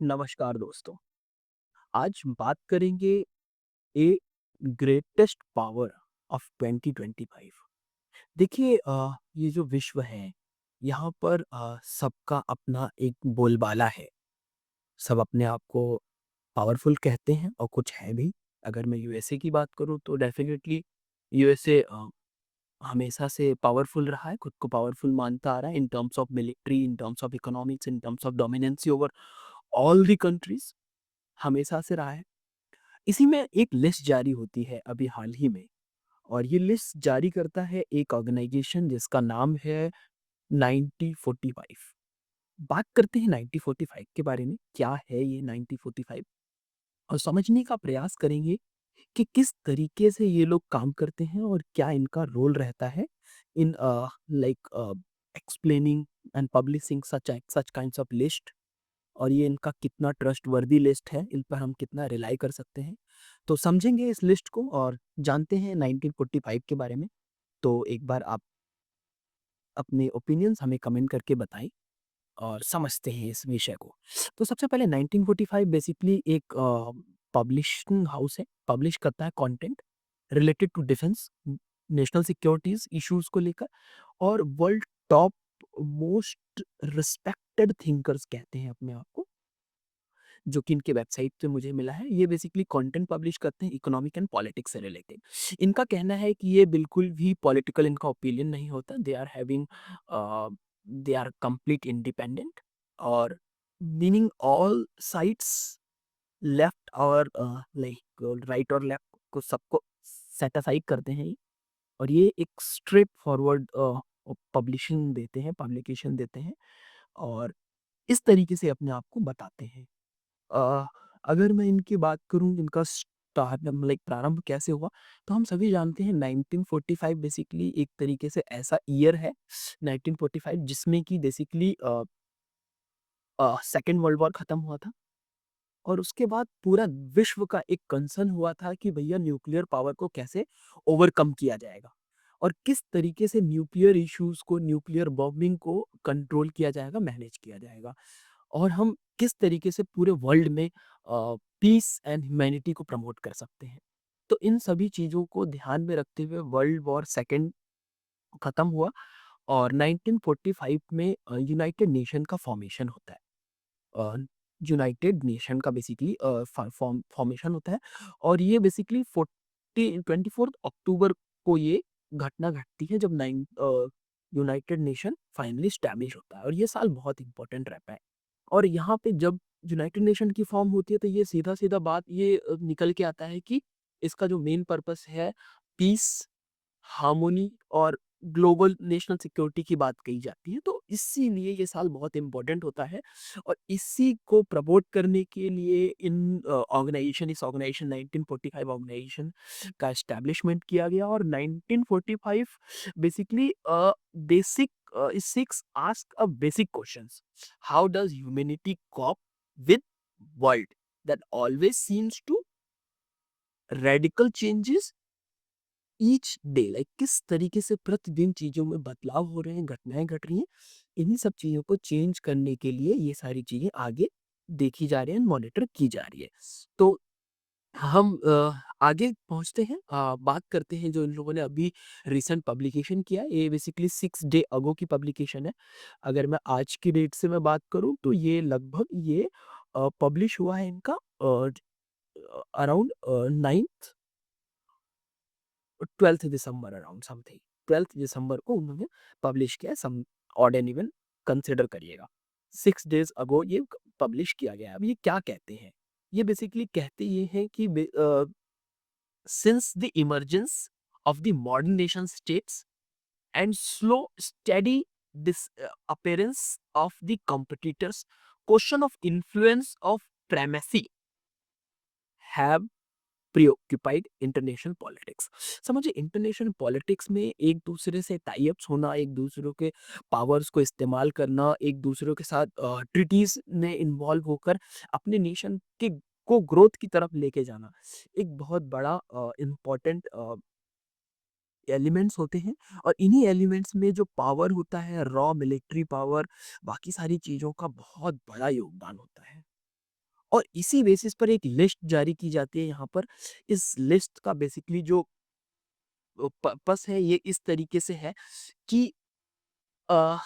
नमस्कार दोस्तों। आज बात करेंगे ए ग्रेटेस्ट पावर ऑफ 2025। देखिए ये जो विश्व है, यहाँ पर सबका अपना एक बोलबाला है। सब अपने आप को पावरफुल कहते हैं और कुछ है भी। अगर मैं यूएसए की बात करूँ तो डेफ़िनेटली यूएसए हमेशा से पावरफुल रहा है, खुद को पावरफुल मानता आ रहा है in terms of military, in terms of economics, in terms of dominancy over all the countries, हमेशा से रहा है। इसी में एक लिस्ट जारी होती है अभी हाल ही में, और ये लिस्ट जारी करता है एक ऑर्गेनाइजेशन जिसका नाम है 1945। बात करते हैं 1945 के बारे में, क्या है ये 1945 और समझने का प्रयास करेंगे कि किस तरीके से ये लोग काम करते हैं और क्या इनका रोल रहता है in like explaining and publishing such kinds of list, और ये इनका कितना ट्रस्टवर्दी लिस्ट है, इन पर हम कितना रिलाई कर सकते हैं। तो समझेंगे इस लिस्ट को और जानते हैं 1945 के बारे में। तो एक बार आप अपने ओपिनियंस हमें कमेंट करके बताएँ और समझते हैं इस विषय को। तो सबसे पहले 1945 बेसिकली एक पब्लिशिंग हाउस है, पब्लिश करता है content related to defence, national securities issues को लेकर, और world top most respected thinkers कहते हैं अपने आप को, जो कि इनके वेबसाइट पे मुझे मिला है। ये बेसिकली कंटेंट पब्लिश करते हैं इकोनॉमिक एंड पॉलिटिक्स से रिलेटेड। इनका कहना है कि ये बिल्कुल भी पॉलिटिकल इनका ओपिनियन नहीं होता। दे आर कंप्लीट इंडिपेंडेंट, और मीनिंग ऑल साइड्स लेफ्ट और लाइक राइट और लेफ्ट को सबको सेट असाइड करते हैं ये। और ये एक स्ट्रेट फॉरवर्ड पब्लिकेशन देते हैं और इस तरीके से अपने आप को बताते हैं। अ, अगर मैं इनकी बात करूँ, इनका प्रारंभ कैसे हुआ, तो हम सभी जानते हैं 1945 बेसिकली एक तरीके से ऐसा ईयर है 1945 जिसमें कि बेसिकली सेकंड वर्ल्ड वॉर खत्म हुआ था, और उसके बाद पूरा विश्व का एक कंसर्न हुआ था कि भैया न्यूक्लियर पावर को कैसे ओवरकम किया जाएगा और किस तरीके से न्यूक्लियर इश्यूज को, न्यूक्लियर बॉम्बिंग को कंट्रोल किया जाएगा, मैनेज किया जाएगा, और हम किस तरीके से पूरे वर्ल्ड में पीस एंड ह्यूमैनिटी को प्रमोट कर सकते हैं। तो इन सभी चीज़ों को ध्यान में रखते हुए वर्ल्ड वॉर सेकेंड खत्म हुआ, और 1945 में यूनाइटेड नेशन का फॉर्मेशन होता है। अ, यूनाइटेड नेशन का बेसिकली फॉर्मेशन होता है, और ये बेसिकली 24 अक्टूबर को ये घटना घटती है जब यूनाइटेड नेशन फाइनली स्टैब्लिश होता है, और ये साल बहुत इंपॉर्टेंट रहता है। और यहाँ पे जब यूनाइटेड नेशन की फॉर्म होती है तो ये सीधा-सीधा बात ये निकल के आता है कि इसका जो मेन पर्पस है पीस, हार्मोनी और ग्लोबल नेशनल सिक्योरिटी की बात कही जाती है। तो इसीलिए ये साल बहुत इम्पोर्टेंट होता है, और इसी को प्रमोट करने के लिए इस ऑर्गेनाइजेशन 1945 ऑर्गेनाइजेशन का एस्टैब्लिशमेंट किया गया, और 1945 basically it seeks ask a basic questions. How does humanity cope with world that always seems to radical changes each day, like किस तरीके से प्रतिदिन चीज़ों में बदलाव हो रहे हैं, घटनाएँ घट रही हैं। इन्हीं सब चीज़ों को चेंज करने के लिए ये सारी चीज़ें आगे देखी जा रही हैं, मॉनिटर की जा रही है। तो हम आगे पहुँचते हैं, बात करते हैं जो इन लोगों ने अभी रिसेंट पब्लिकेशन किया है। ये बेसिकली 6 डे अगो की पब्लिकेशन है। अगर मैं आज की डेट से मैं बात करूँ तो ये लगभग ये पब्लिश हुआ है इनका अराउंड 9th 12th दिसंबर अराउंड समथिंग, 12th दिसंबर को उन्होंने पब्लिश किया है, some odd and even consider करिएगा। 6 डेज़ अगो ये पब्लिश किया गया है। अब ये क्या कहते हैं? ये बेसिकली कहते ये हैं कि since the emergence of the modern nation states and slow steady appearance of the competitors, question of influence of primacy have preoccupied international politics. समझिए इंटरनेशनल पॉलिटिक्स में एक दूसरे से टाई अप्स होना, एक दूसरे के पावर्स को इस्तेमाल करना, एक दूसरे के साथ ट्रीटीज में इन्वॉल्व होकर अपने नेशन के को ग्रोथ की तरफ लेके जाना, एक बहुत बड़ा इम्पोर्टेंट एलिमेंट्स होते हैं, और इन्हीं एलिमेंट्स में जो पावर होता है, रॉ मिलिट्री पावर, बाकी सारी चीज़ों का बहुत बड़ा योगदान होता है। और इसी बेसिस पर एक लिस्ट जारी की जाती है यहाँ पर। इस लिस्ट का बेसिकली जो पर्पस है ये इस तरीके से है कि अ,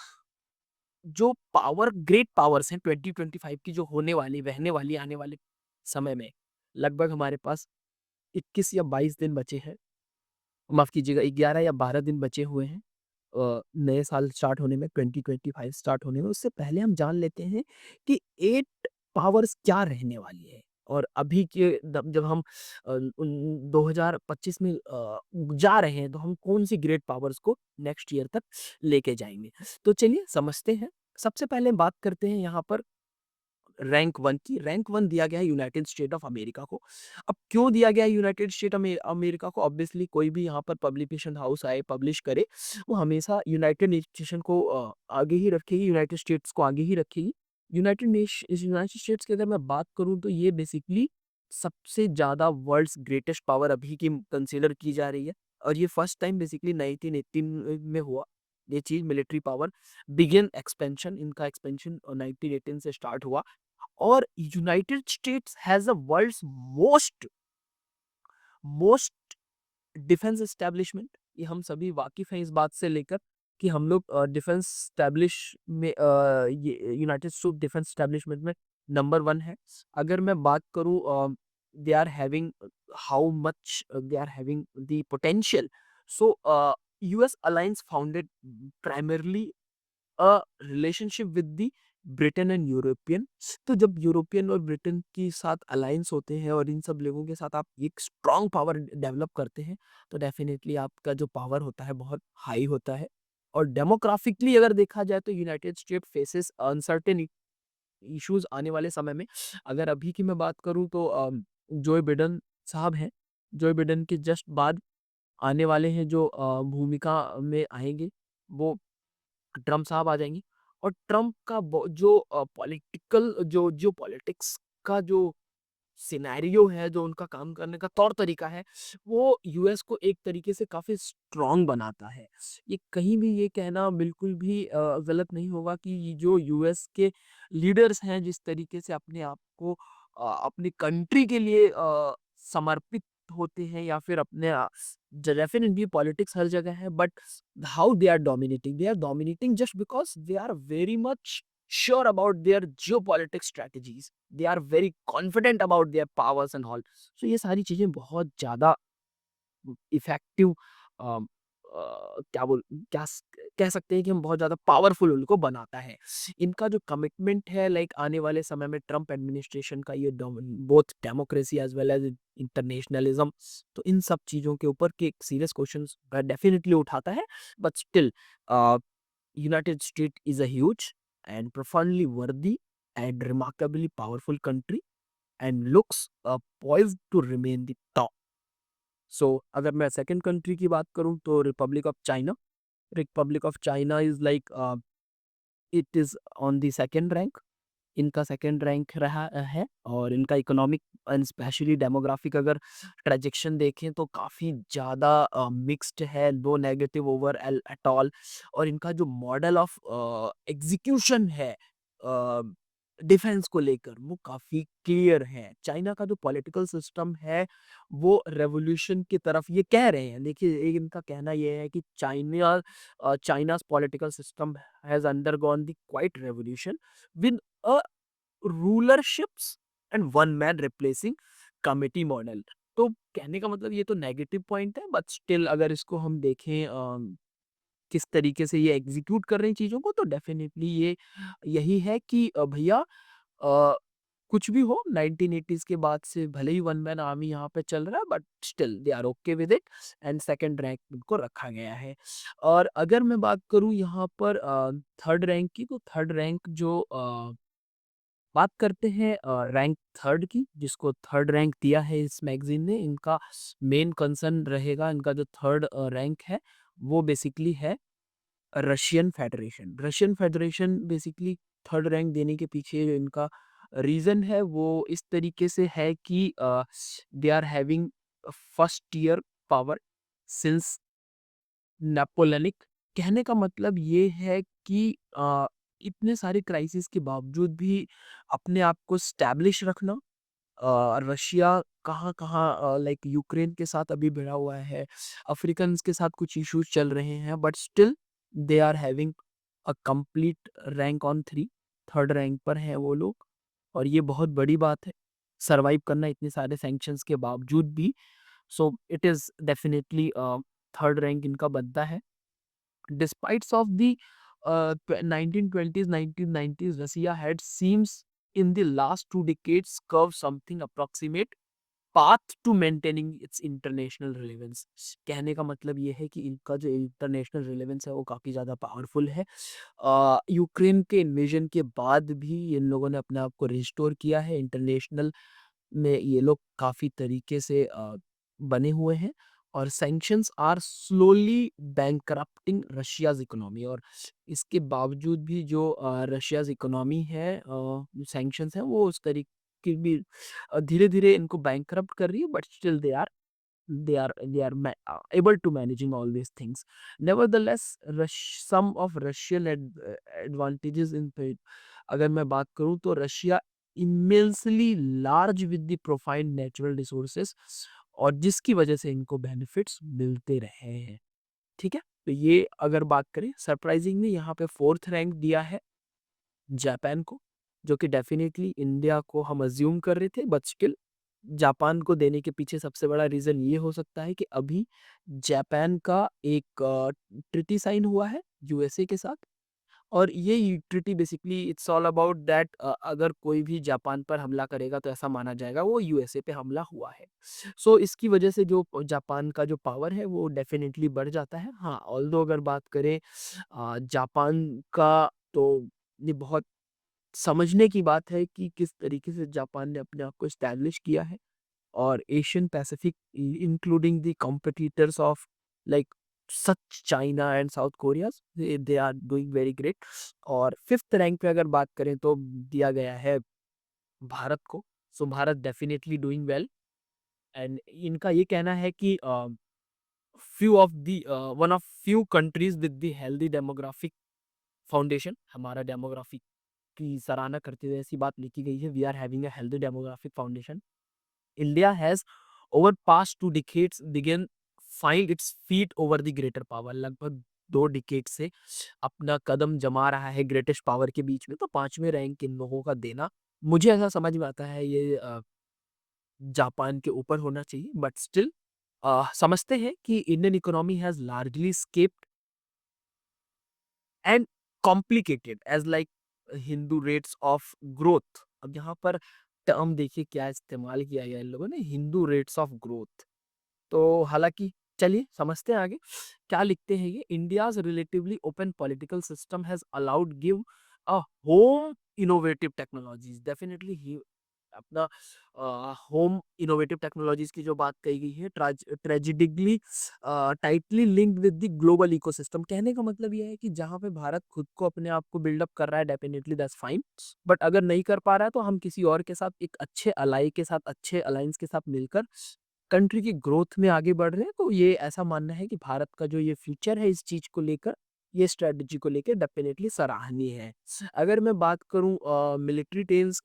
जो पावर ग्रेट पावर्स हैं 2025 की जो होने वाली, बहने वाली आने वाले समय में, लगभग हमारे पास 21 या 22 दिन बचे हैं। माफ़ कीजिएगा 11 या 12 दिन बचे हुए हैं नए साल स्टार्ट होने में, 2025 स्टार्ट होने में। उससे पहले हम जान लेते हैं कि 8 पावर्स क्या रहने वाली है और अभी के जब हम 2025 में जा रहे हैं तो हम कौन-सी ग्रेट पावर्स को नेक्स्ट ईयर तक लेके जाएँगे। तो चलिए समझते हैं। सबसे पहले बात करते हैं यहाँ पर रैंक 1 की। रैंक 1 दिया गया है यूनाइटेड स्टेट ऑफ अमेरिका को। अब क्यों दिया गया है यूनाइटेड स्टेट अमेरिका को? ऑब्वियसली कोई भी यहाँ पर पब्लिकेशन हाउस आए, पब्लिश करे, वो हमेशा यूनाइटेड नेशन को आगे ही रखेगी, यूनाइटेड स्टेट्स को आगे ही रखेगी। यूनाइटेड स्टेट्स की अगर मैं बात करूँ तो ये बेसिकली सबसे ज़्यादा वर्ल्ड्स ग्रेटेस्ट पावर अभी की कंसीडर की जा रही है और ये फर्स्ट टाइम बेसिकली 1918 में हुआ। ये चीज़ मिलिट्री पावर बिगिन एक्सपेंशन, इनका एक्सपेंशन 1918 से स्टार्ट हुआ और United States has a world's most most defence establishment. ये हम सभी वाकिफ हैं इस बात से लेकर कि हम लोग डिफेंस एस्टेब्लिश में ये यूनाइटेड स्टेट डिफेंस एस्टेब्लिशमेंट में नंबर 1 है। अगर मैं बात करूँ they are having how much they are having the potential. So US alliance founded primarily a relationship with the Britain and European. तो जब यूरोपियन और ब्रिटेन के साथ अलायंस होते हैं और इन सब लोगों के साथ आप एक स्ट्रॉन्ग पावर डेवलप करते हैं तो डेफिनेटली आपका जो पावर होता है बहुत हाई होता है। और डेमोग्राफिकली अगर देखा जाए तो United state faces uncertain issues आने वाले समय में। अगर अभी की मैं बात करूं तो जोए बिडेन साहब हैं। जोए बिडेन के जस्ट बाद आने वाले हैं जो भूमिका में आएंगे वो ट्रम्प साहब आ जाएंगे। और ट्रम्प का जो पॉलिटिकल जो पॉलिटिक्स का जो सिनेरियो है, जो उनका काम करने का तौर तरीका है, वो यूएस को एक तरीके से काफी स्ट्रांग बनाता है। ये कहीं भी ये कहना बिल्कुल भी गलत नहीं होगा कि ये जो यूएस के लीडर्स हैं जिस तरीके से अपने आप को अपनी कंट्री के लिए समर्पित होते हैं या फिर अपने डेफिनेटली पॉलिटिक्स हर जगह है but how they are dominating just because they are very much sure about their geopolitics strategies. They are very confident about their powers and all. So ये सारी चीजें बहुत ज्यादा इफेक्टिव क्या बोल क्या स- कह सकते हैं कि हम बहुत ज्यादा पावरफुल उनको बनाता है। इनका जो कमिटमेंट है लाइक आने वाले समय में ट्रम्प एडमिनिस्ट्रेशन का ये both democracy as well as internationalism, तो इन सब चीजों के ऊपर के सीरियस क्वेश्चन डेफिनेटली उठाता है। But still United States is a huge and profoundly worthy and remarkably powerful country and looks poised to remain the top. So अगर मैं सेकंड कंट्री की बात करूं तो republic of China. Republic of China is like it is on the second rank. इनका second rank रहा है और इनका इकोनॉमिक एंड स्पेशली डेमोग्राफिक अगर ट्रांजैक्शन देखें तो काफ़ी ज़्यादा मिक्स्ड है, no negative over at all. और इनका जो मॉडल ऑफ एग्जीक्यूशन है डिफेंस को लेकर वो काफ़ी क्लियर है। चाइना का जो पॉलिटिकल सिस्टम है वो रेवोल्यूशन की तरफ ये कह रहे हैं। देखिए एक इनका कहना ये है कि चाइना's political system has undergone the quite revolution with a rulerships and one man replacing committee model. तो कहने का मतलब ये तो नेगेटिव पॉइंट है बट स्टिल अगर इसको हम देखें किस तरीके से ये एग्जीक्यूट कर रहे हैं चीज़ों को तो डेफिनेटली ये यही है कि भैया कुछ भी हो 1980s के बाद से भले ही वन मैन आर्मी यहाँ पे चल रहा है but still they are okay with it and second rank उनको रखा गया है। और अगर मैं बात करूँ यहाँ पर थर्ड रैंक की तो थर्ड रैंक जो बात करते हैं रैंक थर्ड की जिसको थर्ड रैंक दिया है इस मैगजीन ने। इनका मेन कंसर्न रहेगा इनका जो थर्ड रैंक है वो बेसिकली है Russian federation. Russian federation basically third rank देने के पीछे जो इनका रीज़न है वो इस तरीके से है कि they are having first year power since Napoleonic. कहने का मतलब ये है कि इतने सारे क्राइसिस के बावजूद भी अपने आप को स्टैब्लिश रखना। रशिया कहाँ-कहाँ लाइक यूक्रेन के साथ अभी भिड़ा हुआ है, अफ्रीकन्स के साथ कुछ इश्यूज़ चल रहे हैं, but still they are having a complete rank on 3, third rank पर हैं वो लोग, और ये बहुत बड़ी बात है, सर्वाइव करना इतने सारे सैंक्शंस के बावजूद भी। So it is definitely third rank इनका बनता है। Despite of the 1920s, 1990s, Russia had seems in the last 2 decades curve something approximate path to maintaining its international relevance। कहने का मतलब ये है कि इनका जो इंटरनेशनल रिलेवेंस है वो काफ़ी ज़्यादा पावरफुल है। यूक्रेन के इन्वेजन के बाद भी इन लोगों ने अपने आप को रिस्टोर किया है इंटरनेशनल में, ये लोग काफ़ी तरीके से बने हुए हैं, और sanctions are slowly bankrupting Russia's economy. और इसके बावजूद भी जो रशियाज़ इकोनॉमी है, सैंक्शंस हैं वो उस तरीके भी धीरे-धीरे इनको बैंकरप्ट कर रही है, but still they are able to managing all these things. Nevertheless, some of Russian advantages in trade, अगर मैं बात करूं तो Russia immensely large with the profound natural resources, और जिसकी वजह से इनको बेनिफिट्स मिलते रहे हैं। ठीक है, तो ये अगर बात करें, सरप्राइजिंगली यहाँ पे फोर्थ रैंक दिया है जापान को, जो कि डेफिनेटली इंडिया को हम अज्यूम कर रहे थे, बट स्टिल जापान को देने के पीछे सबसे बड़ा रीज़न ये हो सकता है कि अभी जापान का एक ट्रीटी साइन हुआ है यूएसए के साथ, और ये treaty basically it's all about that अगर कोई भी जापान पर हमला करेगा तो ऐसा माना जाएगा वो यूएसए पे हमला हुआ है। सो इसकी वजह से जो जापान का जो पावर है वो डेफिनेटली बढ़ जाता है। हाँ, ऑल्दो अगर बात करें जापान का, तो ये बहुत समझने की बात है कि किस तरीके से जापान ने अपने आप को एस्टैब्लिश किया है, और Asian Pacific including the competitors of like such China and South Korea, they are doing very great. और फिफ्थ रैंक पे अगर बात करें तो दिया गया है भारत को। So Bharat definitely doing well, and इनका ये कहना है कि few of the one of few countries with the healthy demographic foundation, हमारा डेमोग्राफिक की सराहना करते हुए ऐसी बात लिखी गई है, we are having a healthy demographic foundation. India has over past 2 decades began find its feet over the greater power। लगभग 2 डिकेड से अपना कदम जमा रहा है ग्रेटेस्ट पावर के बीच में, तो पांचवें रैंक इन लोगों का देना मुझे ऐसा समझ में आता है ये जापान के ऊपर होना चाहिए, बट स्टिल समझते हैं कि Indian economy has largely escaped and complicated as like Hindu rates of growth. अब यहाँ पर टर्म देखिए क्या इस्तेमाल किया गया इन लोगों ने, हिंदू रेट्स ऑफ ग्रोथ। तो हालाँकि चलिए समझते हैं आगे, क्या लिखते हैं ये, India's relatively open political system has allowed give a home innovative technologies. Definitely ही अपना होम इनोवेटिव टेक्नोलॉजीज़ की जो बात कही गई है, tragically tightly linked with the global ecosystem. कहने का मतलब ये है कि जहाँ पे भारत खुद को अपने आप को बिल्ड अप कर रहा है, डेफिनिटली दैट्स फाइन, बट अगर नहीं कर पा रहा है तो हम किसी और के साथ एक अच्छे अलाई के साथ, अच्छे अलायंस के साथ मिलकर कंट्री की ग्रोथ में आगे बढ़ रहे हैं। तो ये ऐसा मानना है कि भारत का जो ये फ्यूचर है इस चीज को लेकर, ये स्ट्रेटजी को लेकर डेफिनेटली सराहनीय है। अगर मैं बात करूं मिलिट्री ट्रेल्स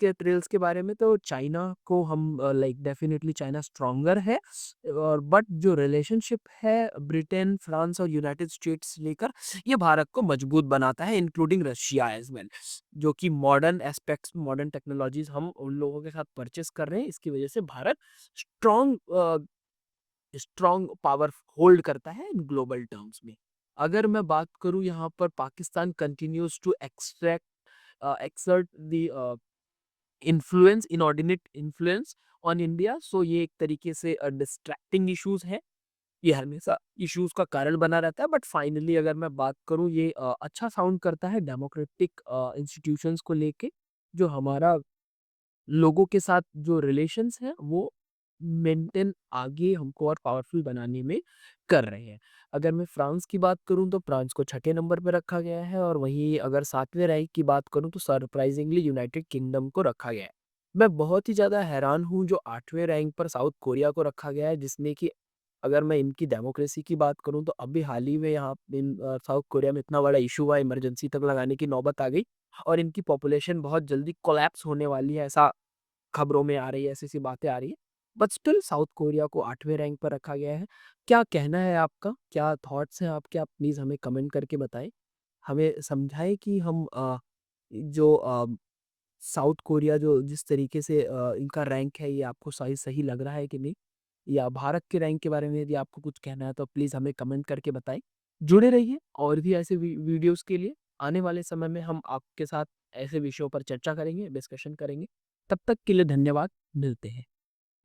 के बारे में, तो चाइना को हम लाइक डेफिनेटली चाइना स्ट्रॉन्गर है, और बट जो रिलेशनशिप है ब्रिटेन, फ्रांस और यूनाइटेड स्टेट्स लेकर, ये भारत को मजबूत बनाता है, इंक्लूडिंग रशिया एज वेल, जो कि मॉडर्न एस्पेक्ट्स, मॉडर्न टेक्नोलॉजीज हम उन लोगों के साथ परचेस कर रहे हैं। इसकी वजह से Bharat strong strong power hold करता है इन ग्लोबल टर्म्स में। अगर मैं बात करूं यहाँ पर, Pakistan continues to exert the influence, inordinate influence on India. So ये एक तरीके से डिस्ट्रैक्टिंग इश्यूज है, ये हमेशा इश्यूज का कारण बना रहता है, बट फाइनली अगर मैं बात करूं, ये अच्छा साउंड करता है डेमोक्रेटिक इंस्टीट्यूशंस को लेके, जो हमारा लोगों के साथ जो रिलेशंस हैं वो मेंटेन आगे हमको और पावरफुल बनाने में कर रहे हैं। अगर मैं फ्रांस की बात करूं तो फ्रांस को छठे नंबर पे रखा गया है, और वहीं अगर सातवें रैंक की बात करूं तो सरप्राइजिंगली यूनाइटेड किंगडम को रखा गया है। मैं बहुत ही ज़्यादा हैरान हूं जो आठवें रैंक पर साउथ कोरिया को रखा गया है, जिसमें कि अगर मैं इनकी डेमोक्रेसी की बात करूं तो अभी हाल ही में यहाँ साउथ कोरिया में इतना बड़ा इशू हुआ, इमरजेंसी तक लगाने की नौबत आ गई। और इनकी पॉपुलेशन बहुत जल्दी कोलैप्स होने वाली है, ऐसा खबरों में आ रही है, ऐसी-ऐसी बातें आ रही हैं। बट स्टिल साउथ कोरिया को 8वें रैंक पर रखा गया है। क्या कहना है आपका? क्या थॉट्स हैं आपके? आप प्लीज़ हमें कमेंट करके बताएँ। हमें समझाएँ कि हम जो साउथ कोरिया जो जिस तरीके से इनका रैंक है, ये आपको सही सही लग रहा है कि नहीं? या भारत के रैंक के बारे में यदि आपको कुछ कहना है तो प्लीज़ हमें कमेंट करके बताएँ। जुड़े रहिए और भी ऐसे वीडियोज़ के लिए। आने वाले समय में हम आपके साथ ऐसे विषयों पर चर्चा करेंगे, डिस्कशन करेंगे। तब तक के लिए धन्यवाद। मिलते हैं।